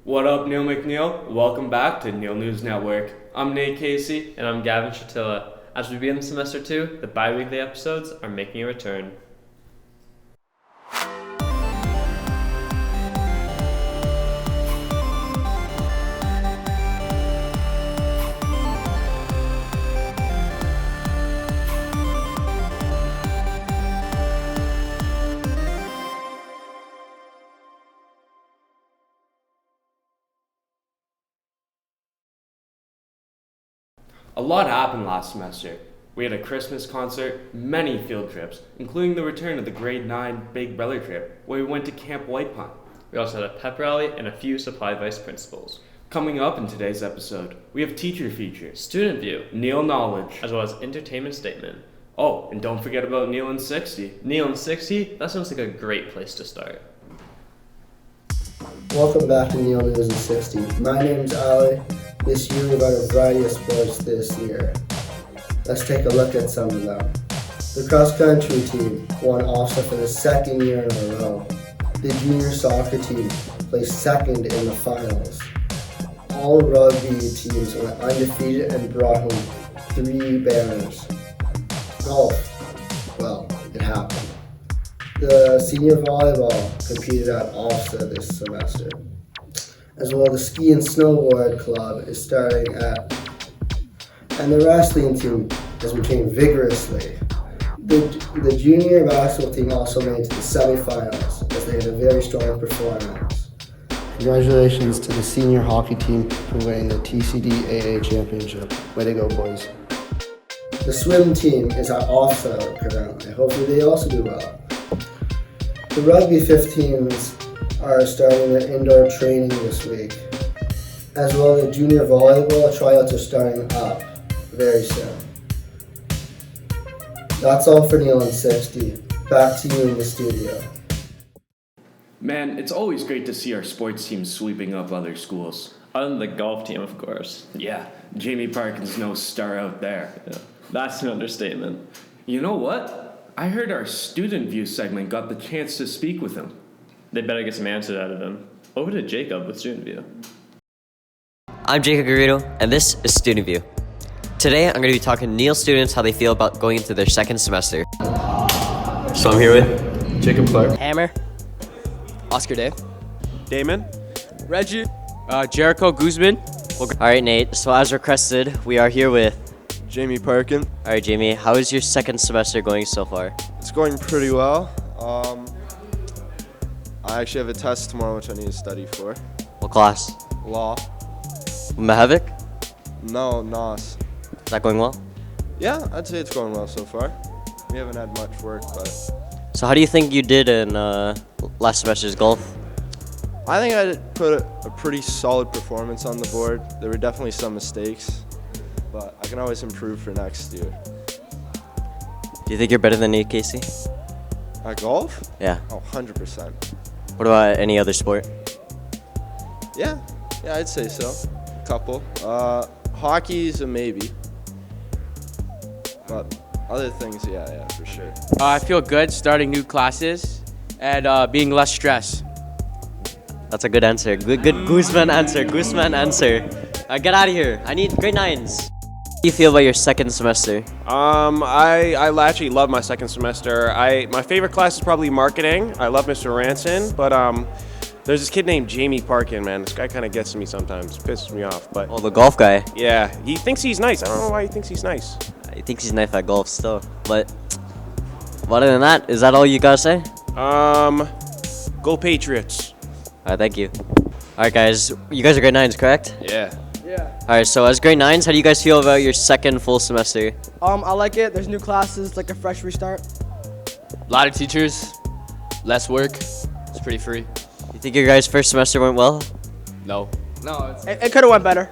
What up, Neil McNeil? Welcome back to Neil News Network. I'm Nate Casey. And I'm Gavin Shatilla. As we begin semester 2, the bi-weekly episodes are making a return. A lot happened last semester. We had a Christmas concert, many field trips, including the return of the grade 9 Big Brother trip, where we went to Camp White Pine. We also had a pep rally and a few supply vice principals. Coming up in today's episode, we have teacher features, Student view, Neil Knowledge, as well as entertainment statement. Oh, and don't forget about Neil in 60. Neil in 60? That sounds like a great place to start. Welcome back to Neil News in 60. My name's Ali. This year we've got a variety of sports this year. Let's take a look at some of them. The cross-country team won OFSA for the second year in a row. The junior soccer team placed second in the finals. All rugby teams went undefeated and brought home 3 banners. Golf, well, it happened. The senior volleyball competed at OFSA this semester. As well, the ski and snowboard club is starting at, and the wrestling team has been training vigorously. The junior basketball team also made it to the semifinals as they had a very strong performance. Congratulations to the senior hockey team for winning the TCD AA championship. Way to go, boys. The swim team is at OFSA currently. Hopefully they also do well. The rugby 15s are starting their indoor training this week. As well, the junior volleyball tryouts are starting up very soon. That's all for Neil in 60. Back to you in the studio. Man, it's always great to see our sports teams sweeping up other schools. Other than the golf team, of course. Yeah, Jamie Parkin's no star out there. Yeah, that's an understatement. You know what? I heard our student view segment got the chance to speak with him. They better get some answers out of him. Over to Jacob with Student View. I'm Jacob Garrido, and this is Student View. Today, I'm going to be talking to Neil students how they feel about going into their second semester. So I'm here with Jacob Clark, Hammer, Oscar Dave, Damon, Reggie, Jericho Guzman. All right, Nate. So as requested, we are here with... Jamie Parkin. All right, Jamie. How is your second semester going so far? It's going pretty well. I actually have a test tomorrow which I need to study for. What class? Law. Mahavik? No, NOS. Is that going well? Yeah, I'd say it's going well so far. We haven't had much work, but So how do you think you did in last semester's golf? I think I put a pretty solid performance on the board. There were definitely some mistakes, but I can always improve for next year. Do you think you're better than Nate Casey? At golf? Yeah. Oh, 100%. What about any other sport? Yeah, I'd say so. A couple. Hockey's a maybe. But other things, yeah, for sure. I feel good starting new classes and being less stressed. That's a good answer. Good Guzman answer. Get out of here. I need grade 9s. How do you feel about your second semester? I actually love my second semester. My favorite class is probably marketing. I love Mr. Ranson, but there's this kid named Jamie Parkin, man. This guy kind of gets to me sometimes, pisses me off. But Oh, the golf guy. yeah, he thinks he's nice. I don't know why he thinks he's nice. He thinks he's knife at golf still. But other than that, is that all you gotta say? Go Patriots. Alright, thank you. Alright guys, you guys are grade 9s, correct? Yeah. Alright, so as grade 9s, how do you guys feel about your second full semester? I like it. There's new classes, like a fresh restart. A lot of teachers, less work. It's pretty free. You think your guys' first semester went well? No. It could have went better.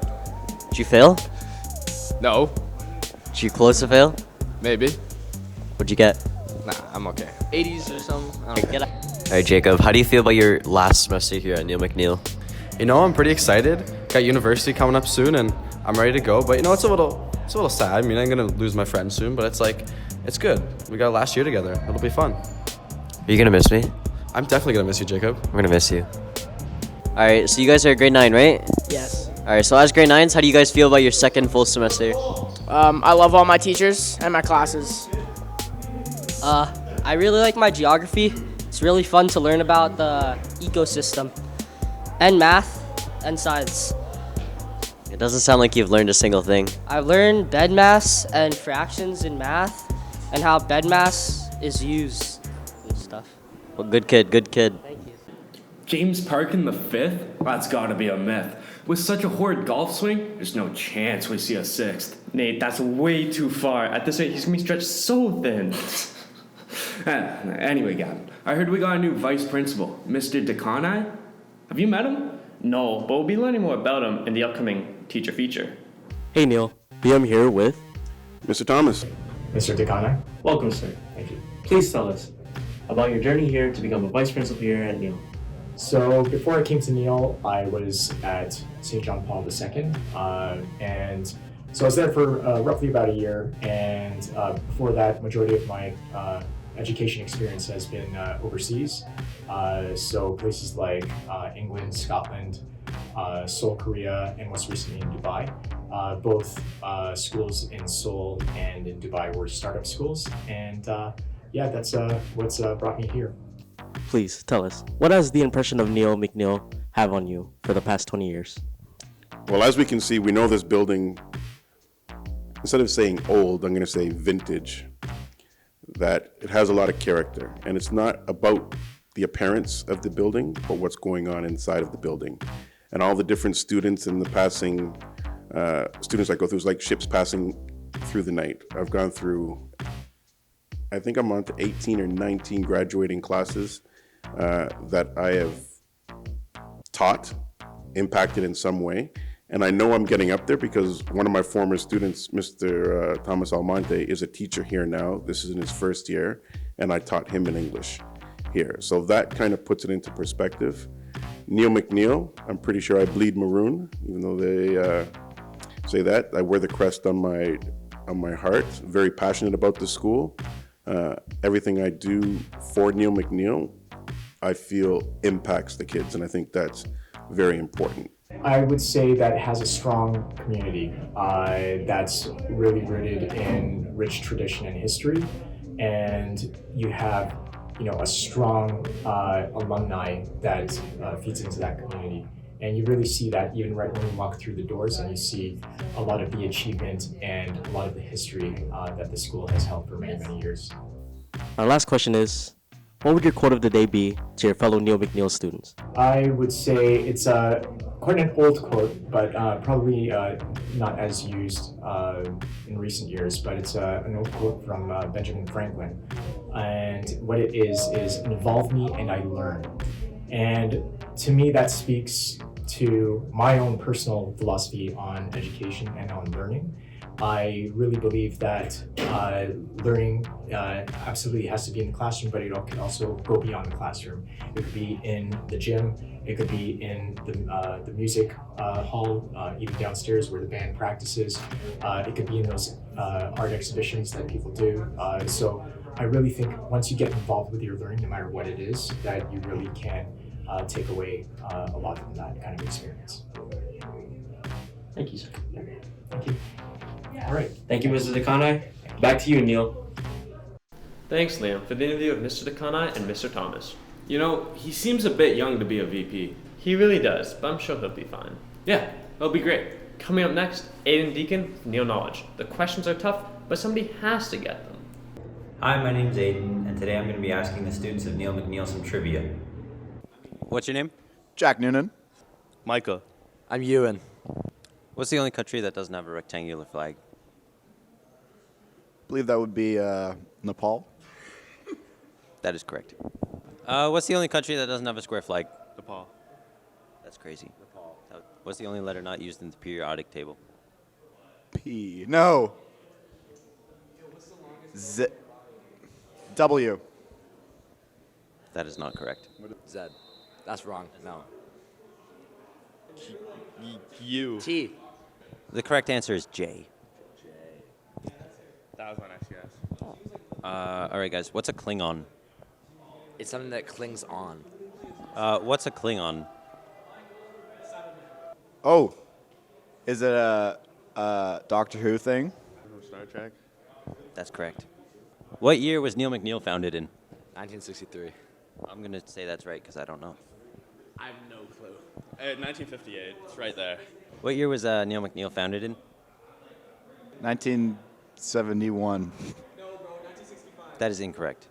Did you fail? No. Did you close to fail? Maybe. What'd you get? Nah, I'm okay. 80s or something. I don't know. Alright, Jacob, how do you feel about your last semester here at Neil McNeil? You know, I'm pretty excited. Got university coming up soon, and I'm ready to go. But you know, it's a little sad. I mean, I'm gonna lose my friends soon, but it's good. We got last year together. It'll be fun. Are you gonna miss me? I'm definitely gonna miss you, Jacob. I'm gonna miss you. All right, so you guys are grade 9, right? Yes. All right, so as grade 9s, how do you guys feel about your second full semester? I love all my teachers and my classes. I really like my geography. It's really fun to learn about the ecosystem and math and science. It doesn't sound like you've learned a single thing. I've learned bed mass and fractions in math and how bed mass is used and stuff. Well, good kid, good kid. Thank you. James Parkin the fifth? That's gotta be a myth. With such a horrid golf swing, there's no chance we see a sixth. Nate, that's way too far. At this rate, he's gonna be stretched so thin. Anyway, Gavin, I heard we got a new vice principal, Mr. Ducanay. Have you met him? No, but we'll be learning more about him in the upcoming teacher feature. Hey Neil, I'm here with Mr. Thomas. Mr. Ducanay. Welcome, sir. Thank you. Please tell us about your journey here to become a vice principal here at Neil. So before I came to Neil, I was at St. John Paul II, and so I was there for roughly about a year, and before that, majority of my education experience has been overseas, so places like England, Scotland, Seoul, Korea, and most recently in Dubai. Both schools in Seoul and in Dubai were startup schools, and yeah, that's what's brought me here. Please tell us, what has the impression of Neil McNeil have on you for the past 20 years? Well, as we can see, we know this building, instead of saying old, I'm going to say vintage, that it has a lot of character. And it's not about the appearance of the building, but what's going on inside of the building. And all the different students and the passing, students that go through, it's like ships passing through the night. I've gone through, I think I'm on to 18 or 19 graduating classes that I have taught, impacted in some way. And I know I'm getting up there because one of my former students, Mr. Thomas Almonte, is a teacher here now. This is in his first year, and I taught him in English here. So that kind of puts it into perspective. Neil McNeil, I'm pretty sure I bleed maroon, even though they say that. I wear the crest on my heart. Very passionate about the school. Everything I do for Neil McNeil, I feel impacts the kids, and I think that's very important. I would say that it has a strong community that's really rooted in rich tradition and history, and you have, a strong alumni that feeds into that community. And you really see that even right when you walk through the doors and you see a lot of the achievement and a lot of the history that the school has held for many, many years. Our last question is, what would your quote of the day be to your fellow Neil McNeil students? I would say it's quite an old quote, but probably not as used in recent years, but it's an old quote from Benjamin Franklin. And what it is involve me and I learn. And to me, that speaks to my own personal philosophy on education and on learning. I really believe that learning absolutely has to be in the classroom, but it can also go beyond the classroom. It could be in the gym, it could be in the music hall, even downstairs where the band practices. It could be in those art exhibitions that people do. So I really think once you get involved with your learning, no matter what it is, that you really can take away a lot from that kind of experience. Thank you, sir. Thank you. All right. Thank you, Mr. Ducanay. Back to you, Neil. Thanks, Liam, for the interview of Mr. Ducanay and Mr. Thomas. He seems a bit young to be a VP. He really does, but I'm sure he'll be fine. Yeah, that'll be great. Coming up next, Aiden Deacon with Neil Knowledge. The questions are tough, but somebody has to get them. Hi, my name's Aiden, and today I'm going to be asking the students of Neil McNeil some trivia. What's your name? Jack Noonan. Micah. I'm Ewan. What's the only country that doesn't have a rectangular flag? I believe that would be Nepal. That is correct. What's the only country that doesn't have a square flag? Nepal. That's crazy. Nepal. What's the only letter not used in the periodic table? P. No. Z. W. That is not correct. Z. That's wrong. No. U. T. The correct answer is J. That was my next guess. All right, guys. What's a Klingon? It's something that clings on. What's a Klingon? Oh, is it a Doctor Who thing? Star Trek. That's correct. What year was Neil McNeil founded in? 1963. I'm gonna say that's right because I don't know. I have no clue. 1958. It's right there. What year was Neil McNeil founded in? 1971. That is incorrect.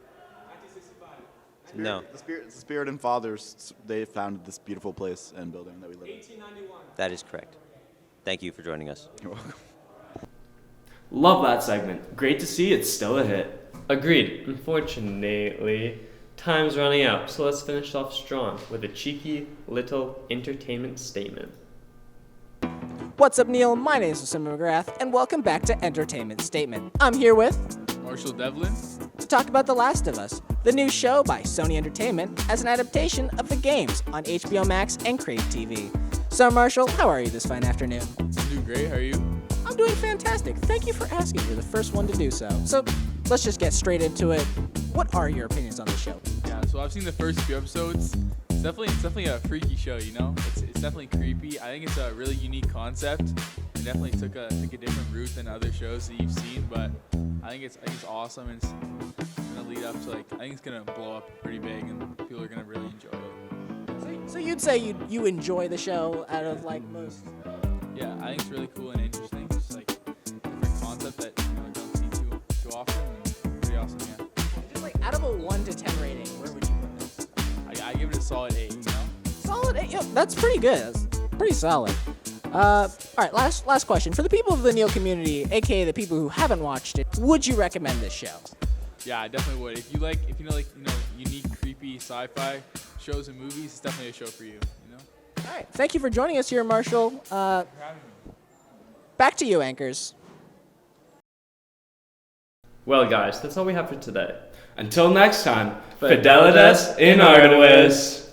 No, The Spirit and Fathers, they founded this beautiful place and building that we live in. that is correct. Thank you for joining us. You're welcome. Love that segment. Great to see it's still a hit. Agreed. Unfortunately, time's running out, so let's finish off strong with a cheeky little entertainment statement. What's up, Neil? My name is Sam McGrath, and welcome back to Entertainment Statement. I'm here with Marshall Devlin to talk about The Last of Us, the new show by Sony Entertainment as an adaptation of the games on HBO Max and Crave TV. So, Marshall, how are you this fine afternoon? I'm doing great. How are you? I'm doing fantastic. Thank you for asking. You're the first one to do so. So, let's just get straight into it. What are your opinions on the show? Yeah, so I've seen the first few episodes. It's definitely a freaky show, you know? It's definitely creepy. I think it's a really unique concept. It definitely took a different route than other shows that you've seen, but I think it's awesome, and it's gonna lead up to I think it's gonna blow up pretty big, and people are gonna really enjoy it. So you'd say you enjoy the show out of most? Yeah, I think it's really cool and interesting. It's just different concept that I don't see too often, and pretty awesome. Yeah. Just out of a 1 to 10 rating, where would you put this? I give it a solid 8. You know? Solid 8. Yeah, that's pretty good. That's pretty solid. All right, last question. For the people of the Neil community, aka the people who haven't watched it, would you recommend this show? Yeah, I definitely would. If you like unique, creepy sci-fi shows and movies, it's definitely a show for you. You know. All right, thank you for joining us here, Marshall. Back to you, anchors. Well, guys, that's all we have for today. Until next time, Fidelitas in Artemis.